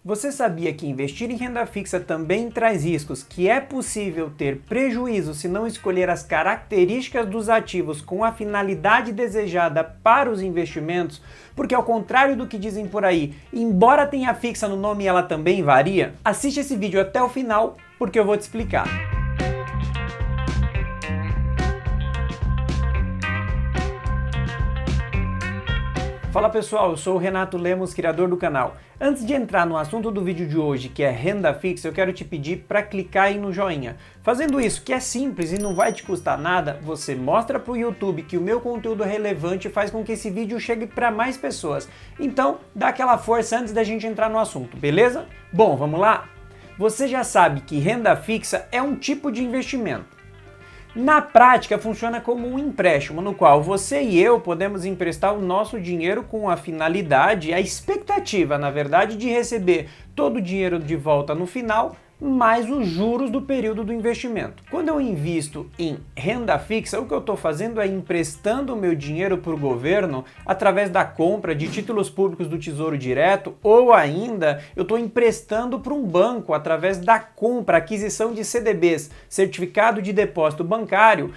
Você sabia que investir em renda fixa também traz riscos, que é possível ter prejuízo se não escolher as características dos ativos com a finalidade desejada para os investimentos? Porque ao contrário do que dizem por aí, embora tenha fixa no nome, ela também varia? Assiste esse vídeo até o final, porque eu vou te explicar. Fala pessoal, eu sou o Renato Lemos, criador do canal. Antes de entrar no assunto do vídeo de hoje, que é renda fixa, eu quero te pedir para clicar aí no joinha. Fazendo isso, que é simples e não vai te custar nada, você mostra para o YouTube que o meu conteúdo é relevante e faz com que esse vídeo chegue para mais pessoas. Então, dá aquela força antes da gente entrar no assunto, beleza? Bom, vamos lá? Você já sabe que renda fixa é um tipo de investimento. Na prática, funciona como um empréstimo, no qual você e eu podemos emprestar o nosso dinheiro com a finalidade, a expectativa, na verdade, de receber todo o dinheiro de volta no final, mais os juros do período do investimento. Quando eu invisto em renda fixa, o que eu estou fazendo é emprestando o meu dinheiro para o governo através da compra de títulos públicos do Tesouro Direto, ou ainda eu estou emprestando para um banco através da compra, aquisição de CDBs, Certificado de Depósito Bancário,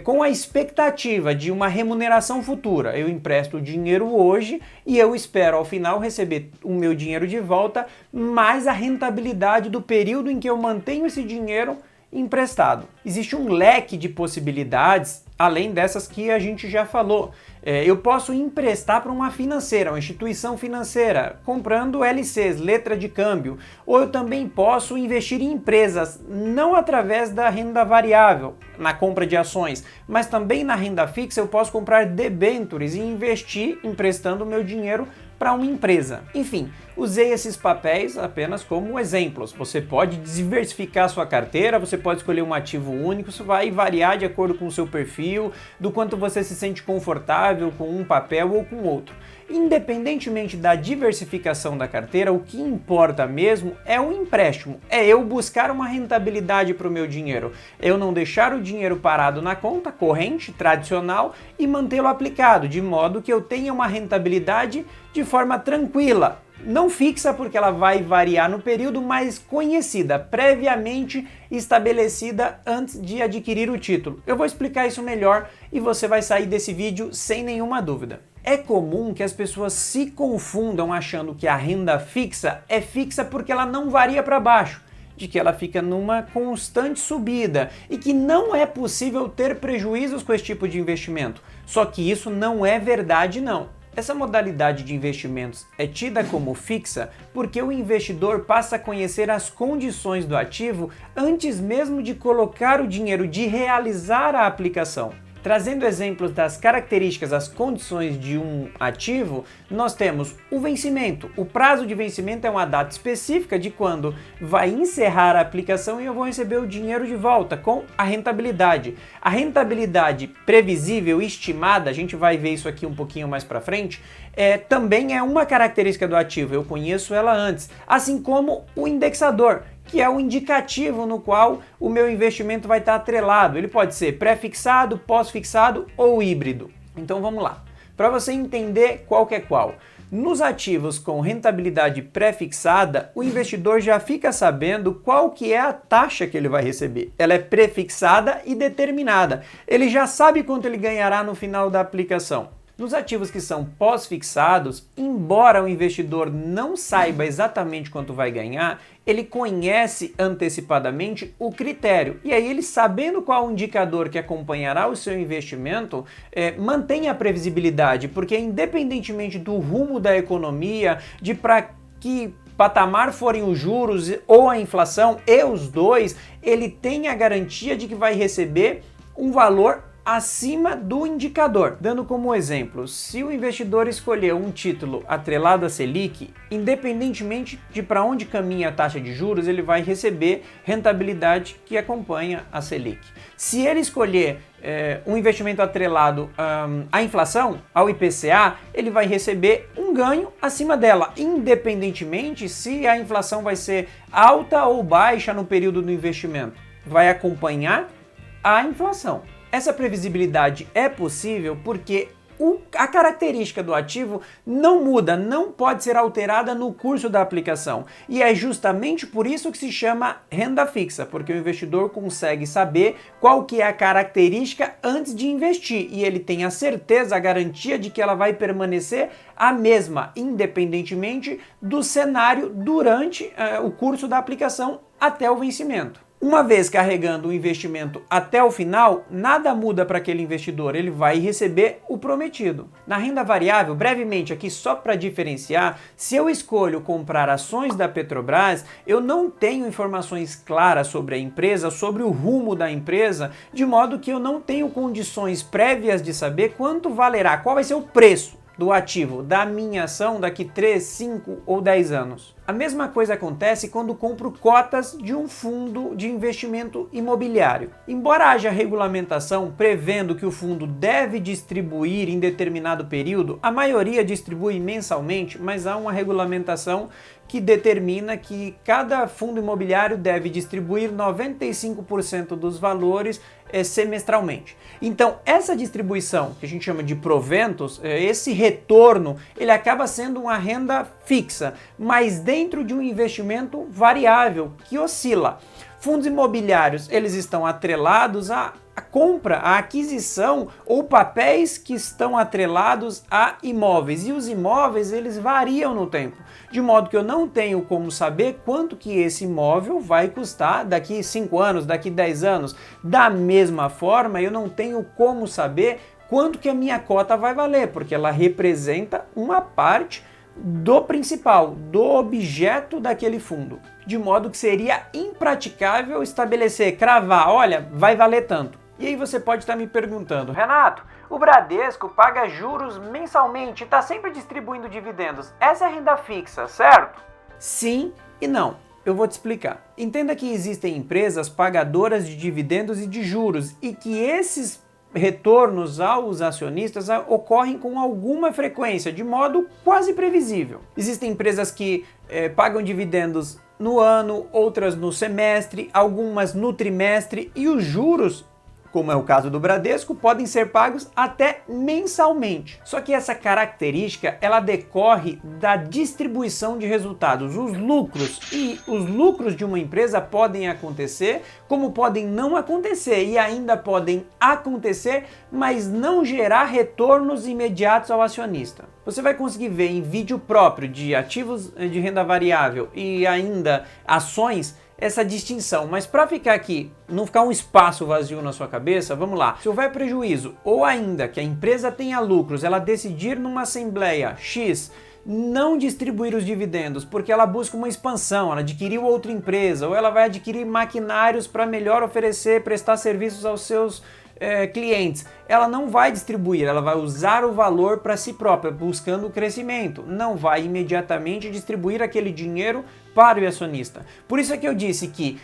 com a expectativa de uma remuneração futura. Eu empresto o dinheiro hoje e eu espero ao final receber o meu dinheiro de volta, mais a rentabilidade do período em que eu mantenho esse dinheiro emprestado. Existe um leque de possibilidades, além dessas que a gente já falou. Eu posso emprestar para uma financeira, uma instituição financeira, comprando LCs, letra de câmbio, ou eu também posso investir em empresas, não através da renda variável, na compra de ações, mas também na renda fixa eu posso comprar debêntures e investir emprestando o meu dinheiro para uma empresa. Enfim, usei esses papéis apenas como exemplos. Você pode diversificar sua carteira, você pode escolher um ativo único, isso vai variar de acordo com o seu perfil, do quanto você se sente confortável com um papel ou com outro. Independentemente da diversificação da carteira, o que importa mesmo é o empréstimo, é eu buscar uma rentabilidade para o meu dinheiro, eu não deixar o dinheiro parado na conta corrente tradicional e mantê-lo aplicado, de modo que eu tenha uma rentabilidade de forma tranquila, não fixa porque ela vai variar no período, mas conhecida, previamente estabelecida antes de adquirir o título. Eu vou explicar isso melhor e você vai sair desse vídeo sem nenhuma dúvida. É comum que as pessoas se confundam achando que a renda fixa é fixa porque ela não varia para baixo, de que ela fica numa constante subida e que não é possível ter prejuízos com esse tipo de investimento. Só que isso não é verdade não. Essa modalidade de investimentos é tida como fixa porque o investidor passa a conhecer as condições do ativo antes mesmo de colocar o dinheiro, de realizar a aplicação. Trazendo exemplos das características, as condições de um ativo, nós temos o vencimento. O prazo de vencimento é uma data específica de quando vai encerrar a aplicação e eu vou receber o dinheiro de volta com a rentabilidade. A rentabilidade previsível, estimada, a gente vai ver isso aqui um pouquinho mais para frente, também é uma característica do ativo, eu conheço ela antes, assim como o indexador, que é o indicativo no qual o meu investimento vai estar atrelado. Ele pode ser pré-fixado, pós-fixado ou híbrido. Então vamos lá. Para você entender qual que é qual. Nos ativos com rentabilidade pré-fixada, o investidor já fica sabendo qual que é a taxa que ele vai receber. Ela é pré-fixada e determinada. Ele já sabe quanto ele ganhará no final da aplicação. Nos ativos que são pós-fixados, embora o investidor não saiba exatamente quanto vai ganhar, ele conhece antecipadamente o critério. E aí ele, sabendo qual o indicador que acompanhará o seu investimento, mantém a previsibilidade, porque independentemente do rumo da economia, de para que patamar forem os juros ou a inflação, e os dois, ele tem a garantia de que vai receber um valor acima do indicador. Dando como exemplo, se o investidor escolher um título atrelado à Selic, independentemente de para onde caminha a taxa de juros, ele vai receber rentabilidade que acompanha a Selic. Se ele escolher um investimento atrelado à inflação, ao IPCA, ele vai receber um ganho acima dela, independentemente se a inflação vai ser alta ou baixa no período do investimento. Vai acompanhar a inflação. Essa previsibilidade é possível porque a característica do ativo não muda, não pode ser alterada no curso da aplicação. E é justamente por isso que se chama renda fixa, porque o investidor consegue saber qual que é a característica antes de investir e ele tem a certeza, a garantia de que ela vai permanecer a mesma, independentemente do cenário durante o curso da aplicação até o vencimento. Uma vez carregando o investimento até o final, nada muda para aquele investidor, ele vai receber o prometido. Na renda variável, brevemente aqui só para diferenciar, se eu escolho comprar ações da Petrobras, eu não tenho informações claras sobre a empresa, sobre o rumo da empresa, de modo que eu não tenho condições prévias de saber quanto valerá, qual vai ser o preço do ativo, da minha ação daqui 3, 5 ou 10 anos. A mesma coisa acontece quando compro cotas de um fundo de investimento imobiliário. Embora haja regulamentação prevendo que o fundo deve distribuir em determinado período, a maioria distribui mensalmente, mas há uma regulamentação que determina que cada fundo imobiliário deve distribuir 95% dos valores semestralmente. Então, essa distribuição, que a gente chama de proventos, esse retorno, ele acaba sendo uma renda fixa, mas dentro de um investimento variável, que oscila. Fundos imobiliários, eles estão atrelados à compra, à aquisição ou papéis que estão atrelados a imóveis. E os imóveis, eles variam no tempo, de modo que eu não tenho como saber quanto que esse imóvel vai custar daqui 5 anos, daqui 10 anos. Da mesma forma, eu não tenho como saber quanto que a minha cota vai valer, porque ela representa uma parte do principal, do objeto daquele fundo. De modo que seria impraticável estabelecer, cravar, olha, vai valer tanto. E aí você pode estar me perguntando, Renato, o Bradesco paga juros mensalmente e está sempre distribuindo dividendos. Essa é renda fixa, certo? Sim e não. Eu vou te explicar. Entenda que existem empresas pagadoras de dividendos e de juros e que esses retornos aos acionistas ocorrem com alguma frequência, de modo quase previsível. Existem empresas que pagam dividendos no ano, outras no semestre, algumas no trimestre e os juros, como é o caso do Bradesco, podem ser pagos até mensalmente. Só que essa característica, ela decorre da distribuição de resultados, os lucros. E os lucros de uma empresa podem acontecer, como podem não acontecer, e ainda podem acontecer, mas não gerar retornos imediatos ao acionista. Você vai conseguir ver em vídeo próprio de ativos de renda variável e ainda ações, essa distinção, mas para ficar aqui, não ficar um espaço vazio na sua cabeça, vamos lá. Se houver prejuízo ou ainda que a empresa tenha lucros, ela decidir numa assembleia X não distribuir os dividendos porque ela busca uma expansão, ela adquiriu outra empresa ou ela vai adquirir maquinários para melhor prestar serviços aos seus clientes, ela não vai distribuir, ela vai usar o valor para si própria, buscando o crescimento, não vai imediatamente distribuir aquele dinheiro para o acionista. Por isso é que eu disse que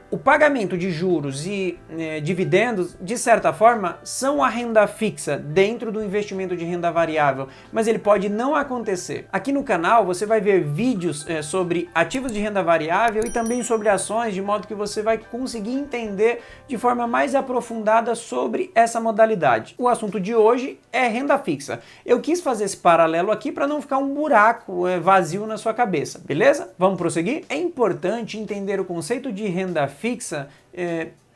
o pagamento de juros e dividendos, de certa forma, são a renda fixa dentro do investimento de renda variável, mas ele pode não acontecer. Aqui no canal você vai ver vídeos sobre ativos de renda variável e também sobre ações, de modo que você vai conseguir entender de forma mais aprofundada sobre essa modalidade. O assunto de hoje é renda fixa. Eu quis fazer esse paralelo aqui para não ficar um buraco vazio na sua cabeça, beleza? Vamos prosseguir? É importante entender o conceito de renda fixa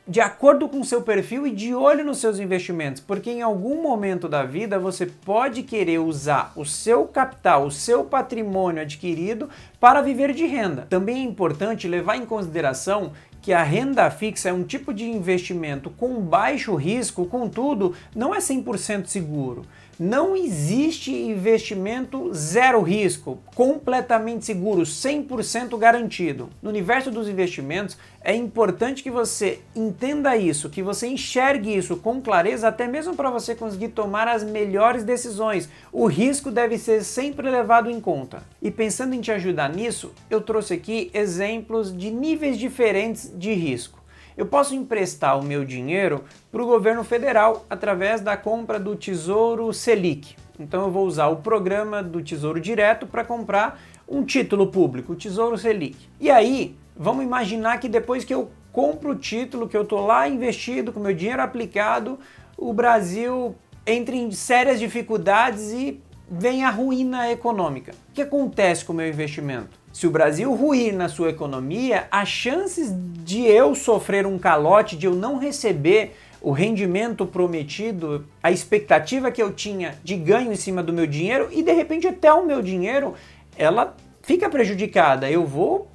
de acordo com o seu perfil e de olho nos seus investimentos, porque em algum momento da vida você pode querer usar o seu capital, o seu patrimônio adquirido para viver de renda. Também é importante levar em consideração que a renda fixa é um tipo de investimento com baixo risco, contudo, não é 100% seguro. Não existe investimento zero risco, completamente seguro, 100% garantido. No universo dos investimentos, é importante que você entenda isso, que você enxergue isso com clareza, até mesmo para você conseguir tomar as melhores decisões. O risco deve ser sempre levado em conta. E pensando em te ajudar nisso, eu trouxe aqui exemplos de níveis diferentes de risco. Eu posso emprestar o meu dinheiro para o governo federal através da compra do Tesouro Selic. Então eu vou usar o programa do Tesouro Direto para comprar um título público, o Tesouro Selic. E aí, vamos imaginar que depois que eu compro o título, que eu estou lá investido, com meu dinheiro aplicado, o Brasil entre em sérias dificuldades e vem a ruína econômica. O que acontece com o meu investimento? Se o Brasil ruir na sua economia, as chances de eu sofrer um calote, de eu não receber o rendimento prometido, a expectativa que eu tinha de ganho em cima do meu dinheiro e de repente até o meu dinheiro, ela fica prejudicada. Eu vou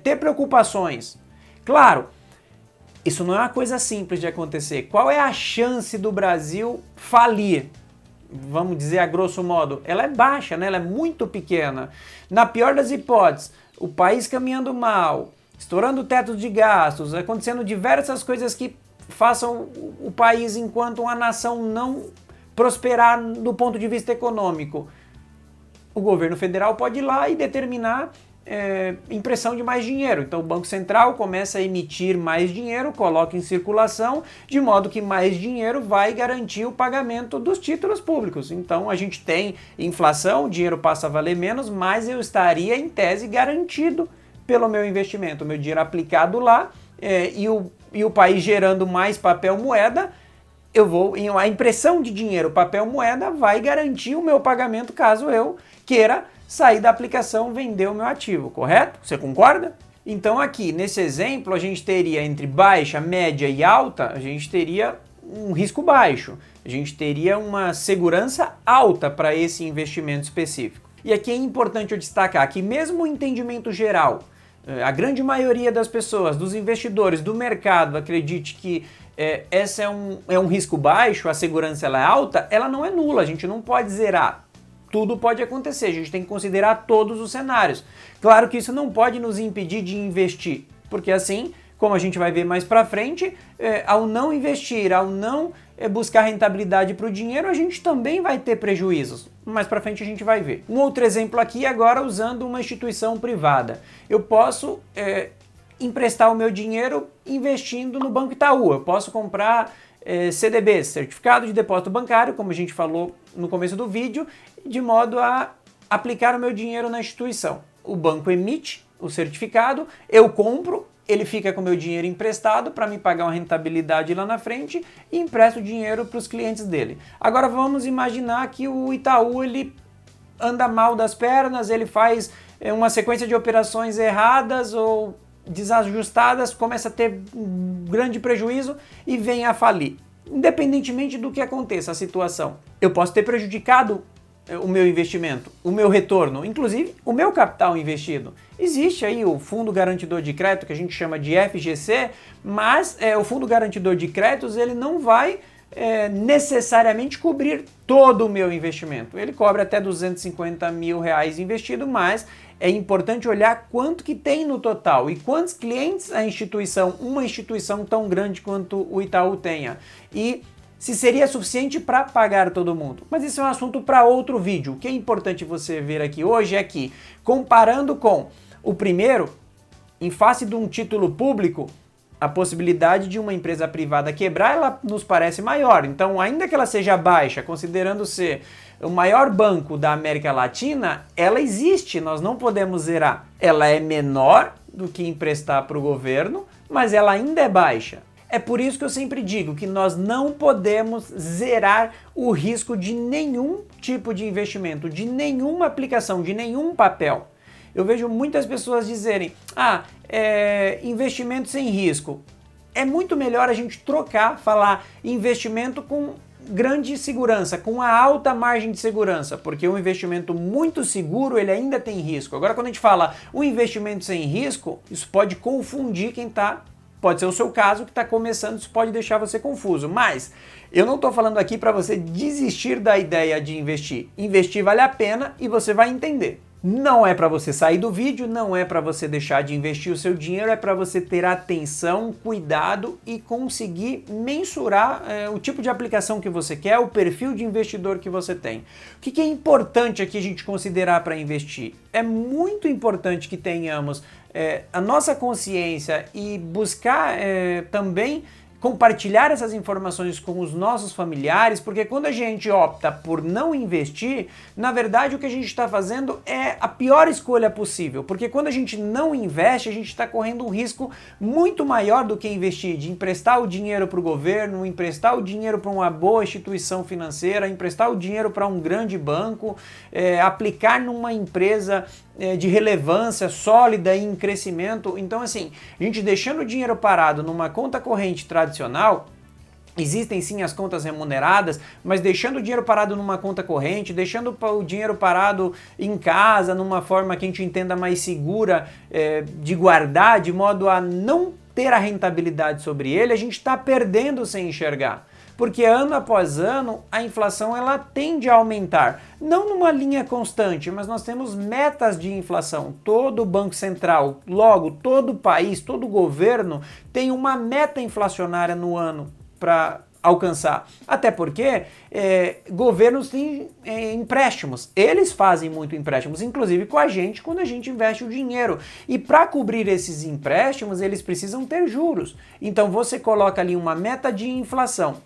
ter preocupações. Claro, isso não é uma coisa simples de acontecer. Qual é a chance do Brasil falir? Vamos dizer a grosso modo, ela é baixa, né? Ela é muito pequena. Na pior das hipóteses, o país caminhando mal, estourando o teto de gastos, acontecendo diversas coisas que façam o país, enquanto uma nação, não prosperar do ponto de vista econômico. O governo federal pode ir lá e determinar impressão de mais dinheiro. Então o Banco Central começa a emitir mais dinheiro, coloca em circulação, de modo que mais dinheiro vai garantir o pagamento dos títulos públicos. Então a gente tem inflação, o dinheiro passa a valer menos, mas eu estaria em tese garantido pelo meu investimento, o meu dinheiro aplicado lá e o país gerando mais papel moeda. A impressão de dinheiro, papel moeda, vai garantir o meu pagamento caso eu queira sair da aplicação, vender o meu ativo, correto? Você concorda? Então aqui, nesse exemplo, a gente teria entre baixa, média e alta, a gente teria um risco baixo, a gente teria uma segurança alta para esse investimento específico. E aqui é importante eu destacar que mesmo o entendimento geral, a grande maioria das pessoas, dos investidores, do mercado, acredite que esse é um risco baixo, a segurança ela é alta, ela não é nula, a gente não pode zerar. Tudo pode acontecer, a gente tem que considerar todos os cenários. Claro que isso não pode nos impedir de investir, porque assim, como a gente vai ver mais para frente, ao não investir, ao não buscar rentabilidade para o dinheiro, a gente também vai ter prejuízos. Mais para frente a gente vai ver. Um outro exemplo aqui agora usando uma instituição privada. Eu posso emprestar o meu dinheiro investindo no Banco Itaú, eu posso comprar CDBs, Certificado de Depósito Bancário, como a gente falou no começo do vídeo, de modo a aplicar o meu dinheiro na instituição. O banco emite o certificado, eu compro, ele fica com o meu dinheiro emprestado para me pagar uma rentabilidade lá na frente e empresto o dinheiro para os clientes dele. Agora vamos imaginar que o Itaú ele anda mal das pernas, ele faz uma sequência de operações erradas ou desajustadas, começa a ter um grande prejuízo e vem a falir. Independentemente do que aconteça a situação, eu posso ter prejudicado o meu investimento, o meu retorno, inclusive o meu capital investido. Existe aí o Fundo Garantidor de Crédito, que a gente chama de FGC, mas o Fundo Garantidor de Créditos ele não vai necessariamente cobrir todo o meu investimento. Ele cobre até R$250 mil investido, mas é importante olhar quanto que tem no total e quantos clientes uma instituição tão grande quanto o Itaú tenha. E se seria suficiente para pagar todo mundo. Mas isso é um assunto para outro vídeo. O que é importante você ver aqui hoje é que, comparando com o primeiro, em face de um título público, a possibilidade de uma empresa privada quebrar, ela nos parece maior. Então, ainda que ela seja baixa, considerando ser o maior banco da América Latina, ela existe, nós não podemos zerar. Ela é menor do que emprestar para o governo, mas ela ainda é baixa. É por isso que eu sempre digo que nós não podemos zerar o risco de nenhum tipo de investimento, de nenhuma aplicação, de nenhum papel. Eu vejo muitas pessoas dizerem, investimento sem risco. É muito melhor a gente falar investimento com grande segurança, com a alta margem de segurança, porque um investimento muito seguro, ele ainda tem risco. Agora, quando a gente fala um investimento sem risco, isso pode confundir pode ser o seu caso que está começando, isso pode deixar você confuso, mas eu não estou falando aqui para você desistir da ideia de investir. Investir vale a pena e você vai entender. Não é para você sair do vídeo, não é para você deixar de investir o seu dinheiro, é para você ter atenção, cuidado e conseguir mensurar o tipo de aplicação que você quer, o perfil de investidor que você tem. O que é importante aqui a gente considerar para investir? É muito importante que tenhamos a nossa consciência e buscar também compartilhar essas informações com os nossos familiares, porque quando a gente opta por não investir, na verdade o que a gente está fazendo é a pior escolha possível, porque quando a gente não investe, a gente está correndo um risco muito maior do que investir, de emprestar o dinheiro para o governo, emprestar o dinheiro para uma boa instituição financeira, emprestar o dinheiro para um grande banco, aplicar numa empresa de relevância sólida e em crescimento. Então assim, a gente deixando o dinheiro parado numa conta corrente tradicional, existem sim as contas remuneradas, mas deixando o dinheiro parado numa conta corrente, deixando o dinheiro parado em casa, numa forma que a gente entenda mais segura de guardar, de modo a não ter a rentabilidade sobre ele, a gente está perdendo sem enxergar. Porque ano após ano a inflação ela tende a aumentar, não numa linha constante, mas nós temos metas de inflação. Todo Banco Central, logo todo país, todo governo tem uma meta inflacionária no ano para alcançar. Até porque governos têm empréstimos, eles fazem muito empréstimos, inclusive com a gente quando a gente investe o dinheiro. E para cobrir esses empréstimos, eles precisam ter juros. Então você coloca ali uma meta de inflação,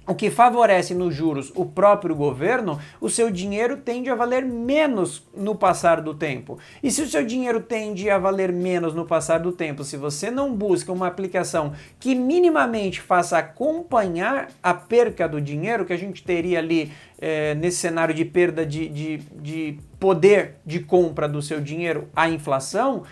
o que favorece nos juros o próprio governo, o seu dinheiro tende a valer menos no passar do tempo. E se o seu dinheiro tende a valer menos no passar do tempo, se você não busca uma aplicação que minimamente faça acompanhar a perca do dinheiro, que a gente teria ali nesse cenário de perda de poder de compra do seu dinheiro, a inflação,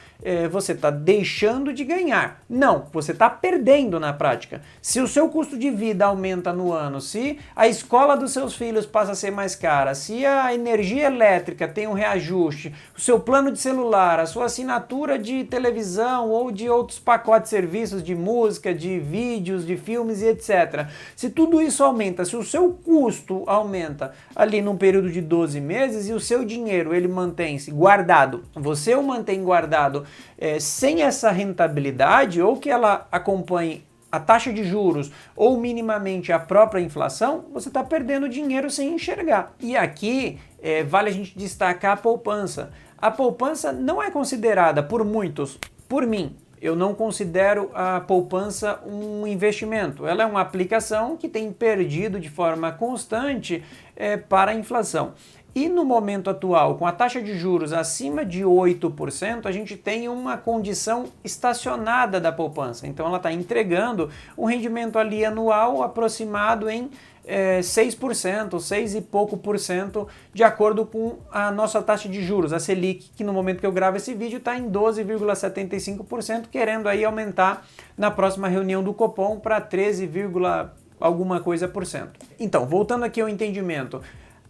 você está deixando de ganhar. Não, você está perdendo na prática. Se o seu custo de vida aumenta no ano, se a escola dos seus filhos passa a ser mais cara, se a energia elétrica tem um reajuste, o seu plano de celular, a sua assinatura de televisão ou de outros pacotes de serviços de música, de vídeos, de filmes e etc. Se tudo isso aumenta, se o seu custo aumenta ali num período de 12 meses e o seu dinheiro ele mantém-se guardado, você o mantém guardado sem essa rentabilidade, ou que ela acompanhe a taxa de juros ou minimamente a própria inflação, você está perdendo dinheiro sem enxergar. E aqui vale a gente destacar a poupança. A poupança não é considerada por muitos, por mim, eu não considero a poupança um investimento. Ela é uma aplicação que tem perdido de forma constante para a inflação. E no momento atual, com a taxa de juros acima de 8%, a gente tem uma condição estacionada da poupança. Então ela está entregando um rendimento ali anual aproximado em 6%, 6 e pouco por cento, de acordo com a nossa taxa de juros, a Selic, que no momento que eu gravo esse vídeo está em 12,75%, querendo aí aumentar na próxima reunião do Copom para 13, alguma coisa por cento. Então, voltando aqui ao entendimento,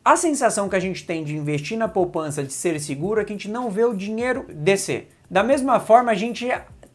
a sensação que a gente tem de investir na poupança, de ser seguro, é que a gente não vê o dinheiro descer. Da mesma forma, a gente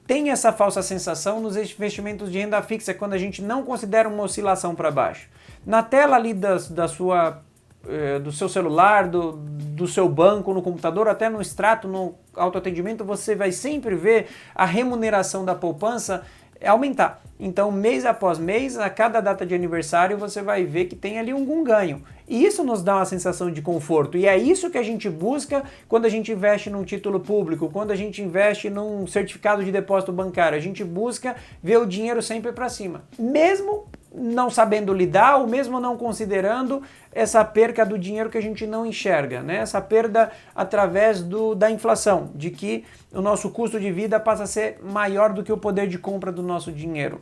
tem essa falsa sensação nos investimentos de renda fixa, quando a gente não considera uma oscilação para baixo. Na tela ali do seu celular, do seu banco, no computador, até no extrato, no autoatendimento, você vai sempre ver a remuneração da poupança aumentar. Então, mês após mês, a cada data de aniversário, você vai ver que tem ali algum ganho. E isso nos dá uma sensação de conforto. E é isso que a gente busca quando a gente investe num título público, quando a gente investe num certificado de depósito bancário. A gente busca ver o dinheiro sempre para cima. Mesmo não sabendo lidar, ou mesmo não considerando essa perca do dinheiro que a gente não enxerga, né? Essa perda através da inflação, de que o nosso custo de vida passa a ser maior do que o poder de compra do nosso dinheiro.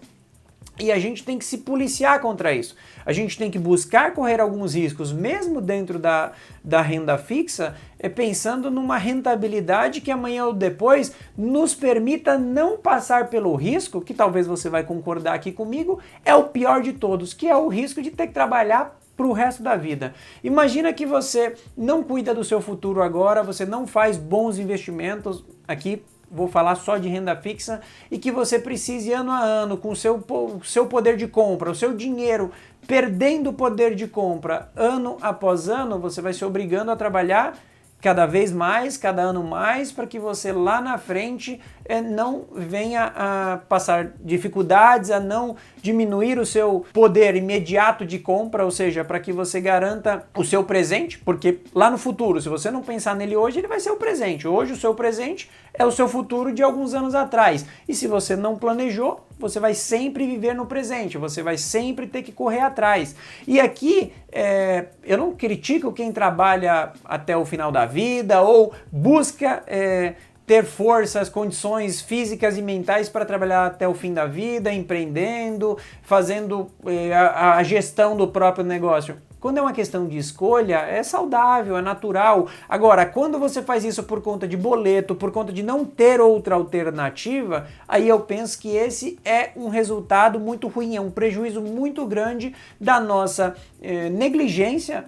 E a gente tem que se policiar contra isso. A gente tem que buscar correr alguns riscos, mesmo dentro da renda fixa, pensando numa rentabilidade que amanhã ou depois nos permita não passar pelo risco, que talvez você vai concordar aqui comigo, é o pior de todos, que é o risco de ter que trabalhar para o resto da vida. Imagina que você não cuida do seu futuro agora, você não faz bons investimentos, aqui vou falar só de renda fixa, e que você precise ano a ano, com o seu poder de compra, o seu dinheiro perdendo o poder de compra ano após ano, você vai se obrigando a trabalhar cada vez mais, cada ano mais, para que você lá na frente não venha a passar dificuldades, a não diminuir o seu poder imediato de compra, ou seja, para que você garanta o seu presente, porque lá no futuro, se você não pensar nele hoje, ele vai ser o presente. Hoje o seu presente é o seu futuro de alguns anos atrás. E se você não planejou, você vai sempre viver no presente, você vai sempre ter que correr atrás. E aqui, eu não critico quem trabalha até o final da vida ou busca ter forças, condições físicas e mentais para trabalhar até o fim da vida, empreendendo, fazendo a gestão do próprio negócio. Quando é uma questão de escolha, é saudável, é natural. Agora, quando você faz isso por conta de boleto, por conta de não ter outra alternativa, aí eu penso que esse é um resultado muito ruim, é um prejuízo muito grande da nossa negligência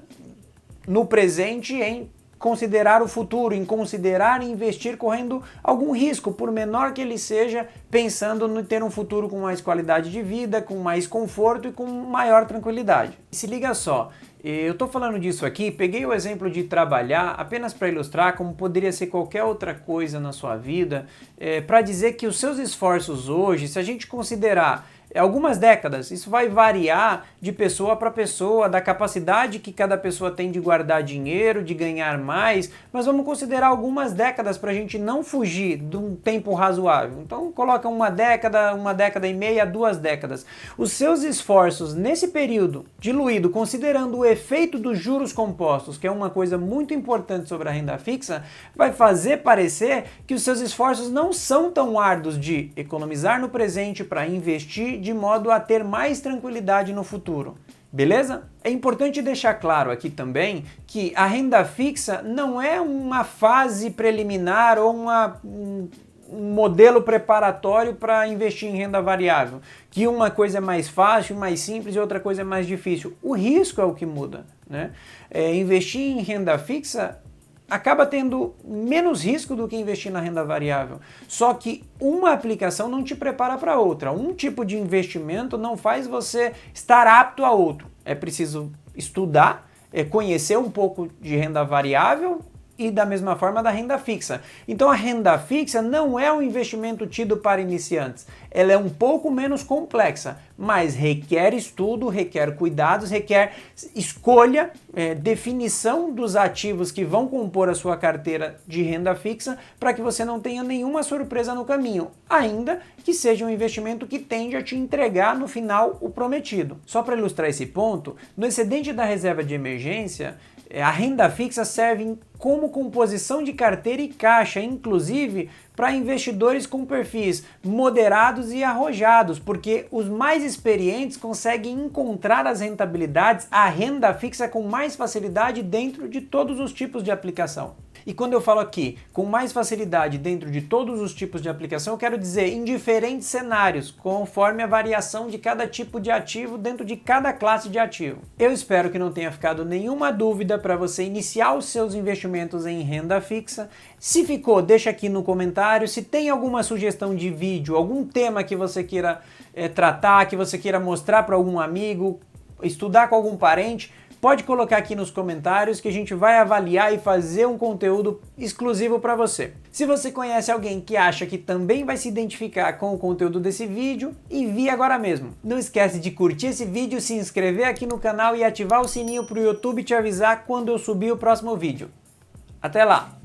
no presente em considerar o futuro, em considerar investir correndo algum risco, por menor que ele seja, pensando em ter um futuro com mais qualidade de vida, com mais conforto e com maior tranquilidade. Se liga só, eu estou falando disso aqui, peguei o exemplo de trabalhar apenas para ilustrar como poderia ser qualquer outra coisa na sua vida, para dizer que os seus esforços hoje, se a gente considerar algumas décadas, isso vai variar de pessoa para pessoa, da capacidade que cada pessoa tem de guardar dinheiro, de ganhar mais, mas vamos considerar algumas décadas para a gente não fugir de um tempo razoável. Então coloca uma década e meia, 2 décadas. Os seus esforços nesse período diluído, considerando o efeito dos juros compostos, que é uma coisa muito importante sobre a renda fixa, vai fazer parecer que os seus esforços não são tão árduos de economizar no presente para investir de modo a ter mais tranquilidade no futuro. Beleza? É importante deixar claro aqui também que a renda fixa não é uma fase preliminar ou um modelo preparatório para investir em renda variável, que uma coisa é mais fácil, mais simples e outra coisa é mais difícil. O risco é o que muda, né? Investir em renda fixa acaba tendo menos risco do que investir na renda variável. Só que uma aplicação não te prepara para outra. Um tipo de investimento não faz você estar apto a outro. É preciso estudar, conhecer um pouco de renda variável e da mesma forma da renda fixa. Então a renda fixa não é um investimento tido para iniciantes. Ela é um pouco menos complexa, mas requer estudo, requer cuidados, requer escolha, definição dos ativos que vão compor a sua carteira de renda fixa para que você não tenha nenhuma surpresa no caminho, ainda que seja um investimento que tende a te entregar no final o prometido. Só para ilustrar esse ponto, no excedente da reserva de emergência, a renda fixa serve como composição de carteira e caixa, inclusive para investidores com perfis moderados e arrojados, porque os mais experientes conseguem encontrar as rentabilidades, a renda fixa com mais facilidade dentro de todos os tipos de aplicação. E quando eu falo aqui com mais facilidade dentro de todos os tipos de aplicação, eu quero dizer em diferentes cenários, conforme a variação de cada tipo de ativo dentro de cada classe de ativo. Eu espero que não tenha ficado nenhuma dúvida para você iniciar os seus investimentos em renda fixa. Se ficou, deixa aqui no comentário. Se tem alguma sugestão de vídeo, algum tema que você queira tratar, que você queira mostrar para algum amigo, estudar com algum parente, pode colocar aqui nos comentários que a gente vai avaliar e fazer um conteúdo exclusivo para você. Se você conhece alguém que acha que também vai se identificar com o conteúdo desse vídeo, envie agora mesmo. Não esquece de curtir esse vídeo, se inscrever aqui no canal e ativar o sininho para o YouTube te avisar quando eu subir o próximo vídeo. Até lá!